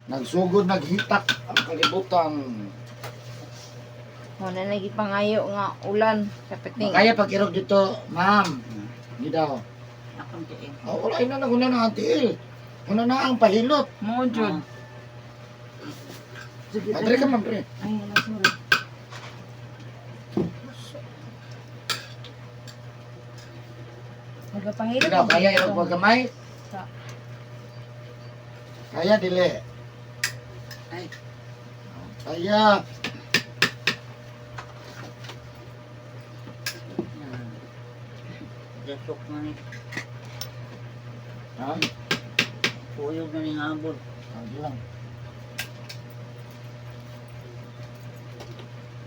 Nagsugod, naghitak ang kalibutan. Wala nagipangayo nga ulan sa piting. Kaya pag irog dito, ma'am. Hindi daw. Akong tiil. Oh, wala na naguna na ang tiil. Una na ang pahilot. Mo jud. Padre ka, ma'am, pre. Ay, wala sorry. Magpahilot. Hindi daw, kaya irog wag kamay. Sa- Kaya, dili. Ay, Kaya. dasok na ni. Ha? Puyog na ni habol. Hindi lang.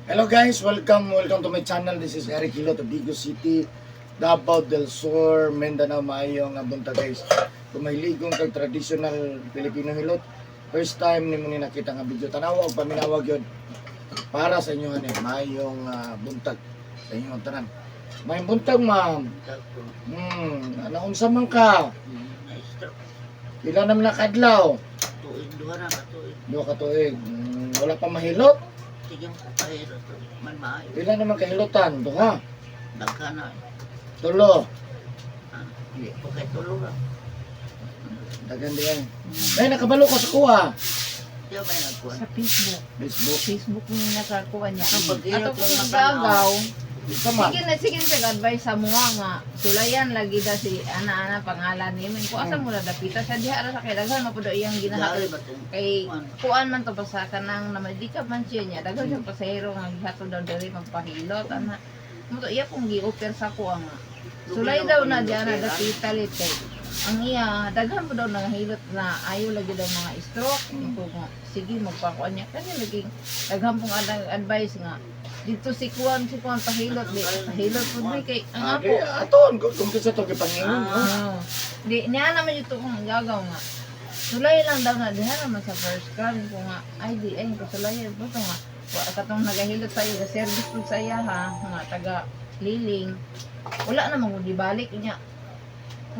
Hello guys, welcome to my channel. This is Eric Hilot of Vigo City, Davao del Sur, Mindanao. Maayong bunta guys. Kung may ligong kag traditional Filipino hilot, first time nimo ni nakita nga video, tanawa o paminawag yun para sa inyo ani. Maayong buntag sa inyong tanan. May buntag, ma'am. Dasok. Naunsa man ka? Na-stroke. Pila naman nakadlaw? Tuig, duha na ka tuig. Duha ka tuig. Wala pa mahilot? Sige mo ko pahiro to. Man maayo. Pila naman kahilotan? Duha? Dagka na. Tulo? Hindi ko kay tulog lang. Dagan di ay. Ay, nakabalo ka sa kuha. Diyo may nagkuhan. Sa Facebook. Facebook. Facebook ni nakakuha niya. Ang paghirap Ato kung ng nagagaw. Ito man. Sige sa advice sa mga nga. Sulayan lagi da si ana-ana pangalan ni min. Kung asa mo na dapita sa diha ra sa kay daghan mo pud iyang Dari ginahatod. ba ito? Kay kuan man to basta kanang namadika man siya niya. Daghan siyang pasahero nga gihatod daw diri magpahilot ana. Mo to iya pong gi-offer sa kuha nga. Sulay daw na diya na dapita lite. Ang iya daghan mo daw nangahilot na ayo lagi daw mga stroke. Ito nga sige magpakuan niya kasi lagi daghan pong advice nga dito si kuan pahilot di pahilot pud mi kay ang ako. Aton, kung kasi ito kipangingon. Di niya naman ito kung gagaw nga. Sulay lang daw na diha naman sa first card ko nga ay di ay ko sulay ito nga. Wa katong nagahilot sa iyo service pud sa iya ha nga taga liling. Wala na mo gibalik niya.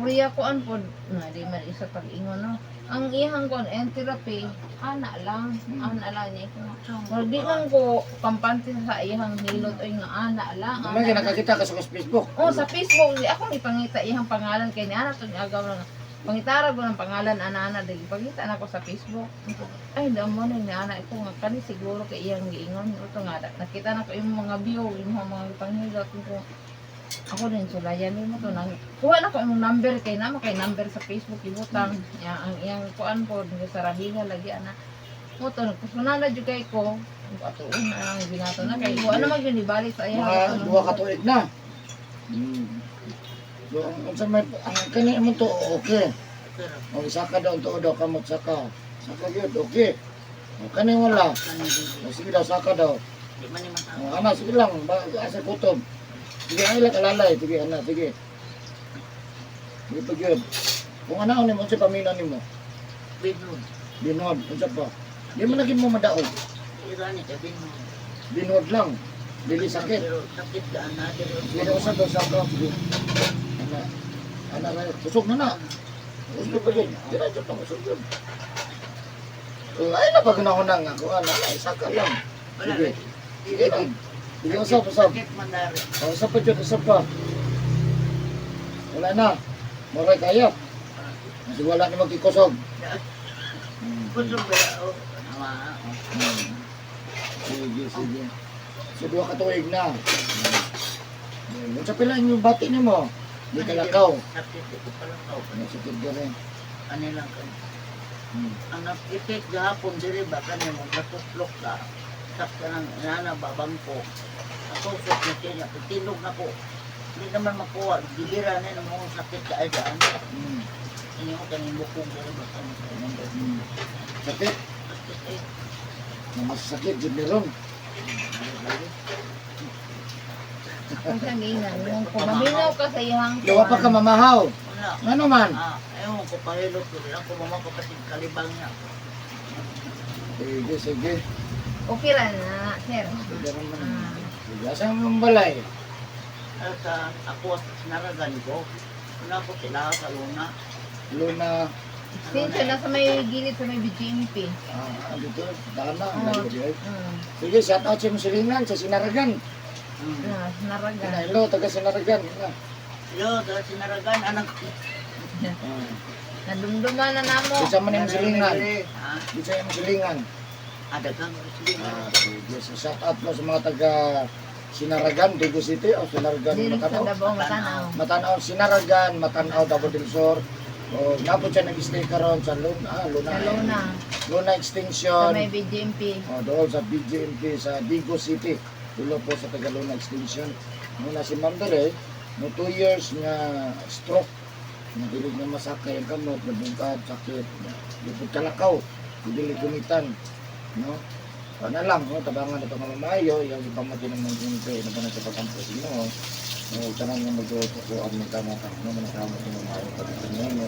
Kuriya ko an pod nga di man isa pag-ingon no. Ang iyang kon and therapy ana lang niya ko. Well, di man ko kampante sa iyang hilot ay nga ana lang. May nakakita ka sa Facebook. Oh, sa Facebook, di ako ipangita iyang pangalan kay ni ana to agaw lang. Pangitara ko ng pangalan ana-ana dili pangita na ko sa Facebook. Ay, damo ni ana ito nga kani siguro kay iyang giingon ito nga nakita na ko imong mga view, imong mga panghilot ko. Ako din sulayan mo to nang kuha na ko imong number kay na kay number sa Facebook ibutang ya ang iyang kuan po sa Rabiga lagi ana. Mo to nagpusunala jud kay ko. Atuon na ang binato na kay kuha na mag balik sa iyang. Mga duha ka tuig na. Kung sa may, kani mo to, okay. Pero, O isa ka daw, to daw, kamot saka. Saka yun, okay. O kani wala. kanil. O sige daw, saka daw. Di man ni man O ana, sige lang, asa kutob. Sige, ay lang kalalay. Sige, ana, sige. Sige pa yun. Kung ana, ni mo sa pamina ni mo. Binod. Binod, unsa pa. Di mo naging mo madaog. Irani ka binod. Binod lang. Dili sakit. Pero sakit daan na. Sige, usa daw, saka. Ana, ana, busog na na. Busog pa yun. Diretso pa, busog yun. Ay, napagunahunang ako. Ana, ay, saka lang. Wala Sige. na. Sige lang. Sige, usap. Sakit man dari. O, usap pa dyan, usap pa. Wala na. Moray kaya. Kasi wala na magkikusog. Kusog ba? O, nawa. Sige. So, duha ka tuig na. Kung sa pila yung bati ni mo, di ka lakaw. Sakit ito pa lang ako. Nasakit ka rin. Ano lang ka. Ang napitik gahapon diri ba kanya mo natutlok ka. Sakta ng inana babang ko. Ako sa kanya, pitilog na ko. Hindi naman makuha. Gilira na ng mga sakit ka ay daan. Ini ko kanyang bukong diri ba kanya. Sakit. Sakit eh. Masakit, yun meron. Kung sa gingan, yung kumaminaw ka sa iyang Gawa pa ka mamahaw. Wala. Ano man? Ayaw ko pahilot ko rin ako mama kapatid kalibang niya. Sige. Okay ra na, sir. Sige naman. Ah. Sige, asan mong balay? At ako naragan ko. Una ko sila sa luna. Luna, Extension na sa may gilid sa may BGMP. Dito, dana, Oo. layo diay. Mm. Sige, shout out sa Musilingan, sa Sinaragan. Naraga. Hello, taga Sinaragan. Yun na. Yo, dahil sinaragan, anak. Nadumduman na namo. Bisa man yung Musilingan. Ha? Bisa yung Musilingan. Ada kang sinaragan. Sige, so shout out mo sa mga taga Sinaragan, Dagu City, o Sinaragan, Dili sa Matanaw. Davao Matanaw. Matanaw, Sinaragan, Matanaw, Davao del Sur. O, napod siya nag-stay karon sa Luna, Sa Luna. Luna Sa Extension. may BGMP. Doon sa BGMP sa Dagu City. Tulo po sa Tagalona Extension. Muna si Ma'am Dere, no 2 years nga stroke. Nadilig na masakay ang kamot, nabungkad, sakit, lipod kalakaw, dili kumitan. No? Ano lang, no? Tabangan ito mga mamayo, yung ipamati ng mga ginto, na ba nagkapakampo sa inyo, no? Tanang nga mag-utukuan ng kamatang, no? Manakamat yung mamayo, pagkakas nyo,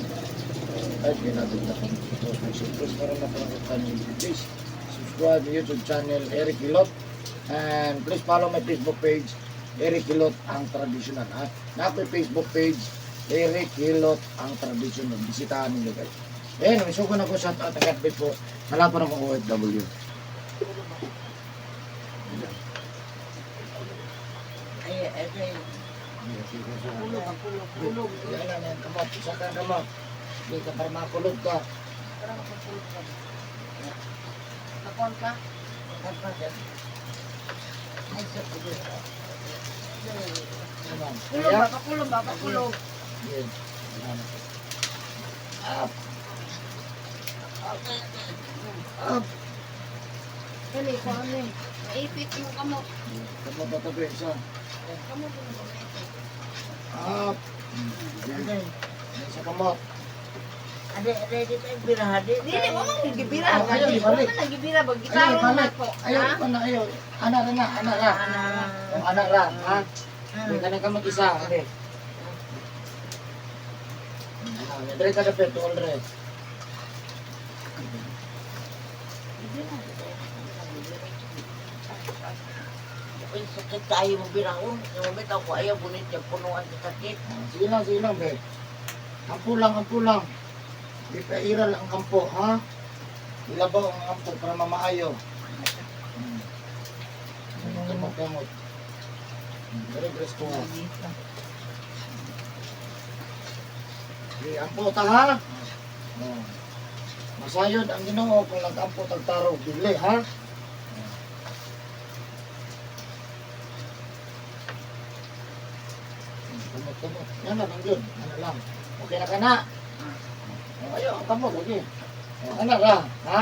kahit ginatid na kung ito, please, para mapangakutan yung please, subscribe to YouTube channel, Eric Hilot, and please follow my Facebook page, Eric Hilot, ang traditional, ha? Na ako yung Facebook page, Eric Hilot, ang traditional, bisitahan ninyo guys. Ayun, isuko na ko shout out ang katbit po, halapan ng OFW. Ay, kulog, kulog, kulog. Yan lang yan, kamot, isa ka kamot. Hindi ka para makulog ka. Parang makulog ka. Nakon ka? Ay, sa kulog. Naman. Kulog Kaya, ba? Pakulog ba? Pakulog. yan. Yan. Up. Up. Kani ko ano eh. Maipit mo kamo. Kamot na tabi, isa. Kamo po mo maipit. Up. Yan. Isa kamot. Ade, dito ay birahadi. Dili mo man nagibira. Oh, ayaw, Dili mo balik. man nagibira. Bag Ayaw, gitaro na balik. ko. Ayaw, Ha? pa na, ayaw. Anak ra na, anak ra. Yung anak ra, ha? Hindi ka na kamot isa, hindi. Dre ka na peto, Dre. Uy, sakit tayo mo birahon. Yung moment ako ayaw bunit yung punuan sa sakit. Sige lang, be. Ampo lang. Di pa iral ang kampo, ha? Ilabaw ang kampo para mamaayo. Kamot. Dire-gres ko nga. Di, ampo ta, ha? Masayod ang Ginoo kung nag-ampo tagtarog. Dili, ha? Kamot. Yan lang, ang yun. Ano lang. Okay na ka na. Ayaw, ang kamot lagi. Ano ra, ha?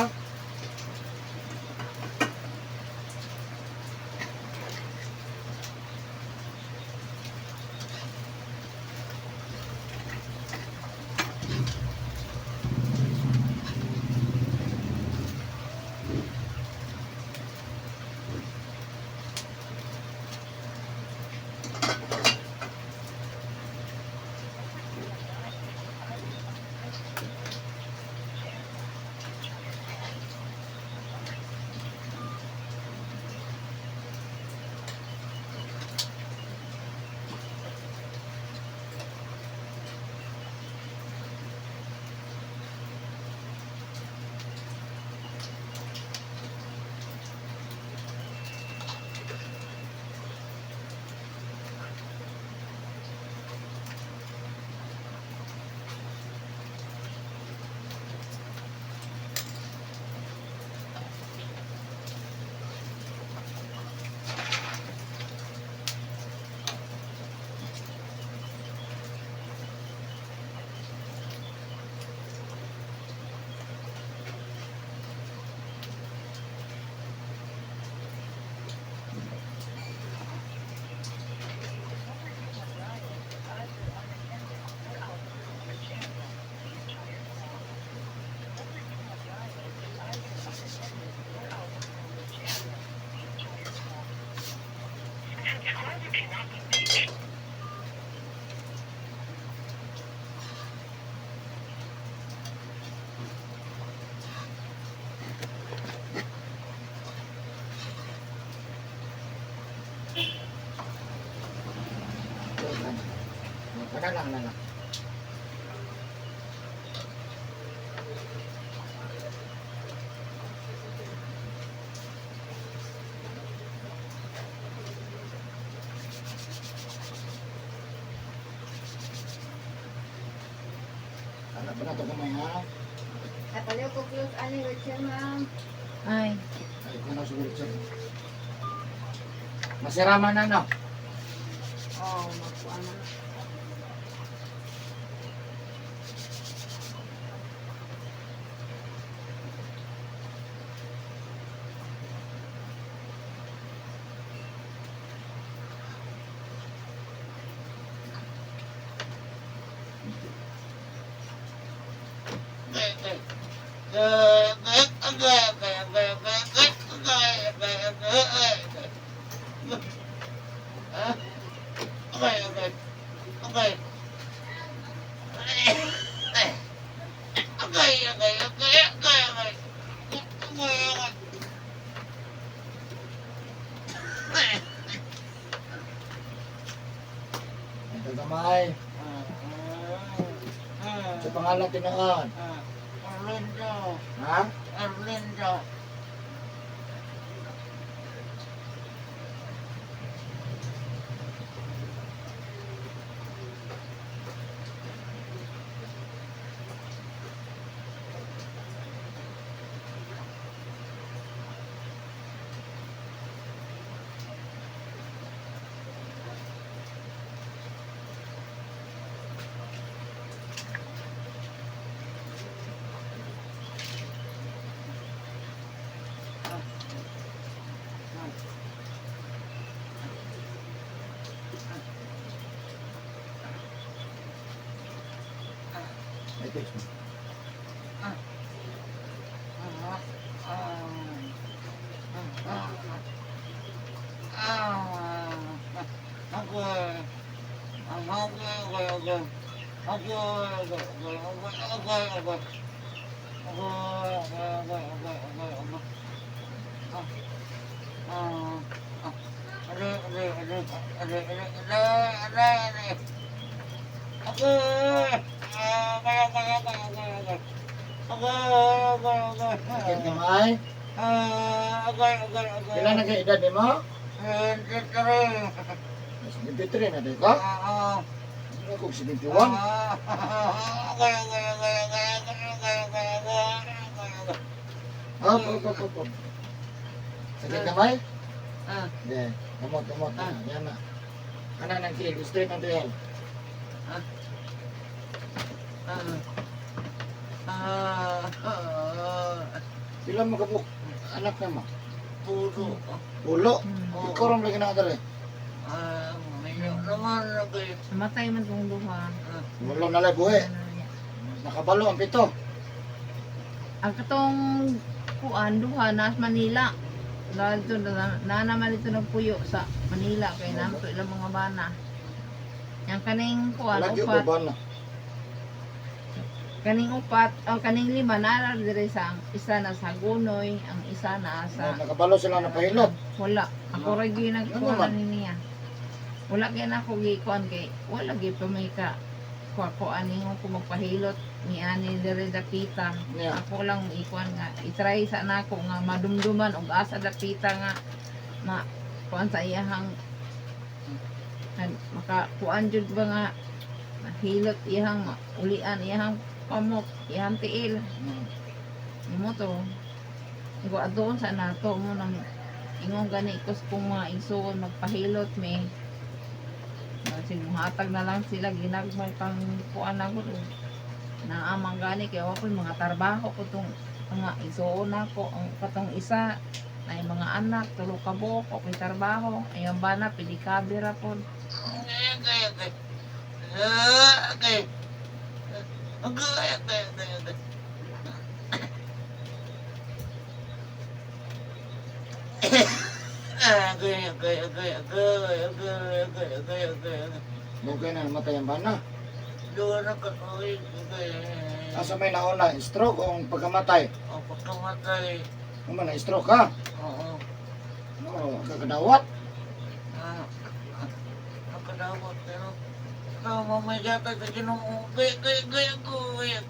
Ano lang. Panato ka may ha? Ay, paliw ko close ani Richard, ma'am. Ay, Ay, kung na siguro siya. Masiraman na, no? Oh, makuha na. Ito gamay. Sa pangalan tinaan. Orlando. Ha? Orlando. May text mo. Sakit gamay. Kailan na kayo edad mo? 73 na tayo ka? Ano kung 71? Op. Sakit gamay? Hindi. Kamot. Yan na. Kanan ng kilig. Straight ang tayo. Pila mo kabuk anak na mo? Ulo. Ikaw rin lagi na kadari. namatay man tong duha. Ulo na lang buhi. Nakabalo ang pito. Ang katong kuan duha nas Manila. Dahil ito, naman ito nagpuyo sa Manila kay namto ilang mga bana. Yang kaning kuan Lagi upat, uban na. kaning upat, kaning lima na dire sa isa na sa Gunoy, ang isa na sa Nakabalo sila na pahilot. wala. Ako ra gyud Ano nagkuan man? niya. Wala kay na ako gikuan kay wala gyud pa may ka kuan ningon ko magpahilot ni ani dire dakita. Yeah. Ako lang ikuan nga i-try sa nako nga madumduman og asa dakita nga ma kuan sa iyahang maka kuan jud ba nga mahilot iyahang ulian iyahang pamok iyahang tiil imo to igo adon sa nato mo nang ingon gani kus kung mga igsoon magpahilot me hatag na lang sila ginagmay pang kuan na ko na amang gani kay ako mga trabaho ko tong mga igsoon nako ang katong isa ay mga anak tulo ka buok o may trabaho ayan ba na pili kabira po Mugay na namatay ang bana. Doon ang katuwid. Asa may nauna, stroke o pagkamatay? O pagkamatay. Ano man, na-stroke ka? Oo. Oo, kakadawat. Nakadawat pero mamagata sa ginoo. Gaya ko. Gaya.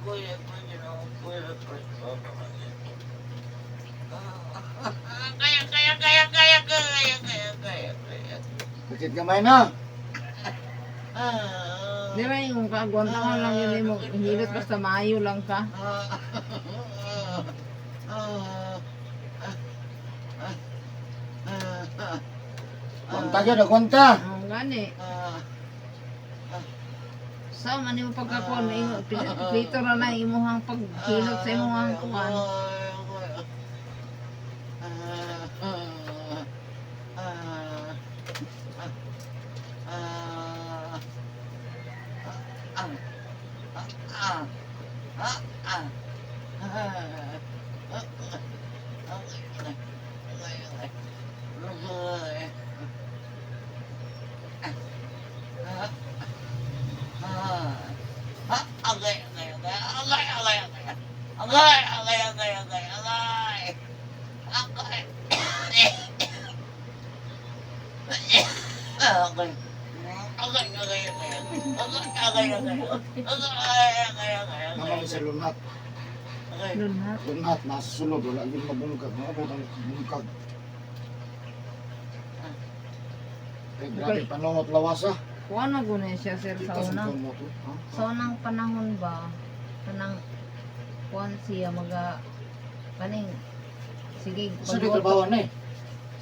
Sakit gamay na. Di ba yung kagwantangan lang yun mo, hilot basta maayo lang ka. Kwanta ka, kwanta. Ang gani. Sa man mo pagkakon, plito ra na imuhang paghilot sa imuhang kuan. Naman sa lunat. Lunhat. Lunat, nasa sulod, wala yung mabungkag. Mga butang bungkag. Eh, grabe panungot lawasa. Kuan mo guna siya sir sa Kita sa unang. mo to. Ha? Sa unang panahon ba, kanang kuan siya maga kaning sige Sa di trabaho na eh.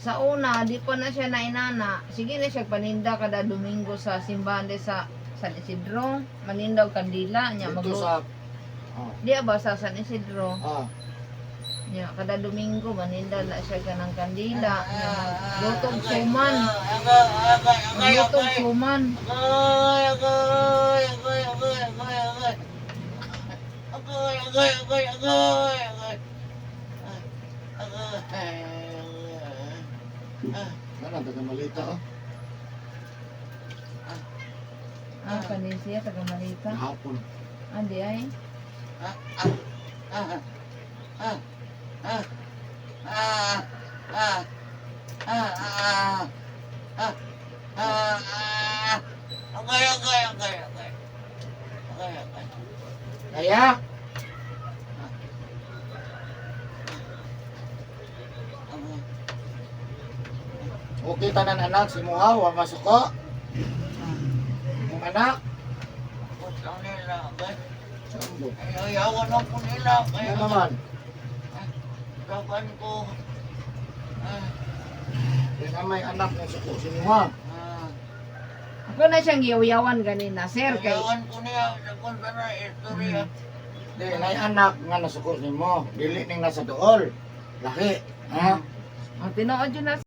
sa una di pa na siya nainana sige na siya paninda kada Domingo sa simbahan de sa San Isidro manindaw kandila nya Dito magluto sa... di ba sa San Isidro Ah, nya kada Domingo maninda na siya kanang kandila nya lutog suman lutog suman Ano, taga malita oh. kanin siya taga Malita Hapon. andi ay Kaya? Okay tanan anak si Muha, wa masuko. Yung anak, sambo. Ayawan ako nila. Ano naman? Kapan ko. Yung nga may anak na suko si Muha. ako na siyang giyawan ganina sir kay Ayawan ko niya. Sa kunta na istorya. Di, may anak nga nasuko ni mo. Dili ning nasa dool. Laki. Ha? tinuod yun na